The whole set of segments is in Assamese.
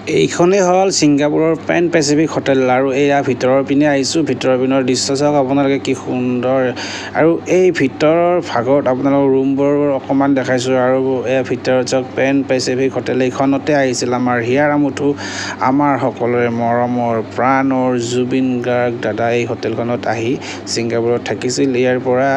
এইখনে হল ছিংগাপুৰৰ পেন পেচিফিক হোটেল আৰু এয়া ভিতৰৰ পিনে আহিছোঁ ভিতৰৰ পিনৰ দৃশ্য চাওক আপোনালোকে কি সুন্দৰ আৰু এই ভিতৰৰ ভাগত আপোনালোকৰ ৰুমবোৰ অকমান দেখাইছোঁ আৰু এয়া ভিতৰত চাওক পেন পেচিফিক হোটেল এইখনতে আহিছিল আমাৰ হিয়াৰ আমঠু আমাৰ সকলোৰে মৰমৰ প্ৰাণৰ জুবিন গাৰ্গ দাদা এই হোটেলখনত আহি ছিংগাপুৰত থাকিছিল ইয়াৰ পৰা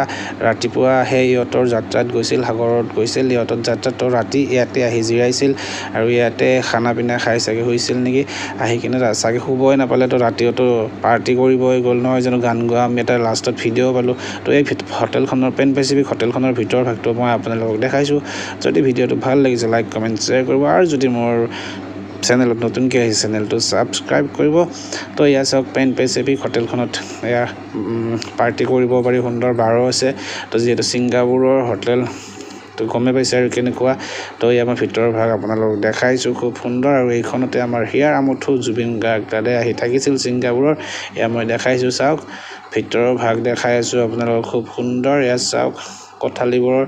ৰাতিপুৱা ইহঁতৰ যাত্ৰাত গৈছিল সাগৰত গৈছিল ইহঁতৰ যাত্ৰাত ৰাতি ইয়াতে আহি জিৰাইছিল আৰু ইয়াতে খানা পিনা খাই হৈছিল নেকি আহি কিনে চাগে শুবই নাপালে তো ৰাতিওতো পাৰ্টি কৰিবই গ'ল নহয় জানো গান গোৱা আমি এটা লাষ্টত ভিডিঅ' পালোঁ তো এই হোটেলখনৰ পেন পেচিফিক হোটেলখনৰ ভিতৰ ভাগটো মই আপোনালোকক দেখাইছোঁ যদি ভিডিঅ'টো ভাল লাগিছে লাইক কমেণ্ট শ্বেয়াৰ কৰিব আৰু যদি মোৰ চেনেলত নতুনকৈ আহিছে চেনেলটো ছাবস্ক্ৰাইব কৰিব তো এয়া চাওক পেন পেচিফিক হোটেলখনত এয়া পাৰ্টি কৰিব পাৰি সুন্দৰ বাৰো আছে তো যিহেতু ছিংগাপুৰৰ হোটেল তো গমে পাইছে আৰু কেনেকুৱা তো এই আমাৰ ভিতৰৰ ভাগ আপোনালোকক দেখাইছোঁ খুব সুন্দৰ আৰু এইখনতে আমাৰ হিয়াৰ আমঠু জুবিন গাৰ্গ দাদাই আহি থাকিছিল ছিংগাপুৰৰ এয়া মই দেখাইছোঁ চাওক ভিতৰৰ ভাগ দেখাই আছোঁ আপোনালোকক খুব সুন্দৰ এয়া চাওক কোঠালিবোৰৰ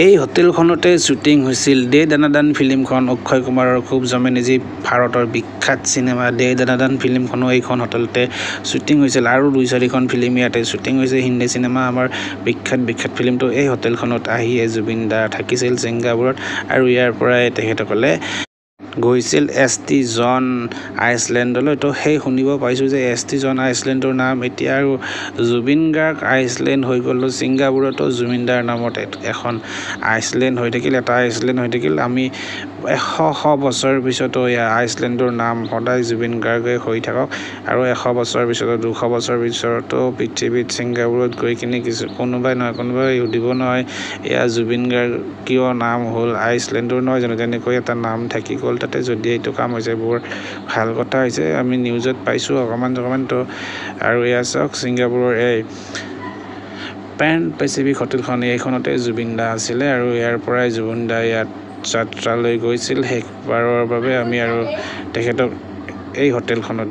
এই হোটেলখনতে শ্বুটিং হৈছিল দে দানাদান ফিল্মখন অক্ষয় কুমাৰৰ খুব জমেনি যি ভাৰতৰ বিখ্যাত চিনেমা দে দানাদান ফিল্মখনো এইখন হোটেলতে শ্বুটিং হৈছিল আৰু 2-4খন ফিল্ম ইয়াতে শ্বুটিং হৈছে হিন্দী চিনেমা আমাৰ বিখ্যাত ফিল্মটো এই হোটেলখনত আহিয়ে জুবিন দা থাকিছিল ছিংগাপুৰত আৰু ইয়াৰ পৰাই তেখেতসকলে গৈছিল ST জন আইচলেণ্ডলৈ তো সেই শুনিব পাইছোঁ যে ST জন আইচলেণ্ডৰ নাম এতিয়া আৰু জুবিন গাৰ্গ আইচলেণ্ড হৈ গ'ল ছিংগাপুৰতো জুবিনদাৰ নামত এখন আইচলেণ্ড হৈ থাকিল এটা আইচলেণ্ড হৈ থাকিল আমি 100 বছৰ পিছতো এয়া আইচলেণ্ডৰ নাম সদায় জুবিন গাৰ্গে হৈ থাকক আৰু 100 বছৰ পিছতো 200 বছৰ পিছতো পৃথিৱীত ছিংগাপুৰত গৈ কিনে কিছু কোনোবাই সুধিব নহয় এয়া জুবিন গাৰ্গ কিয় নাম হ'ল আইচলেণ্ডৰ নহয় জানো তেনেকৈ এটা নাম থাকি গ'ল তাতে যদি এইটো কাম হৈছে বৰ ভাল কথা হৈছে আমি নিউজত পাইছোঁ অকণমান তো আৰু এয়া চাওক ছিংগাপুৰৰ এই পেন পেচিফিক হোটেলখন এইখনতে জুবিন দা আছিলে আৰু ইয়াৰ পৰাই জুবিন দা ইয়াত যাত্ৰালৈ গৈছিল শেষবাৰৰ বাবে আমি আৰু তেখেতক এই হোটেলখনত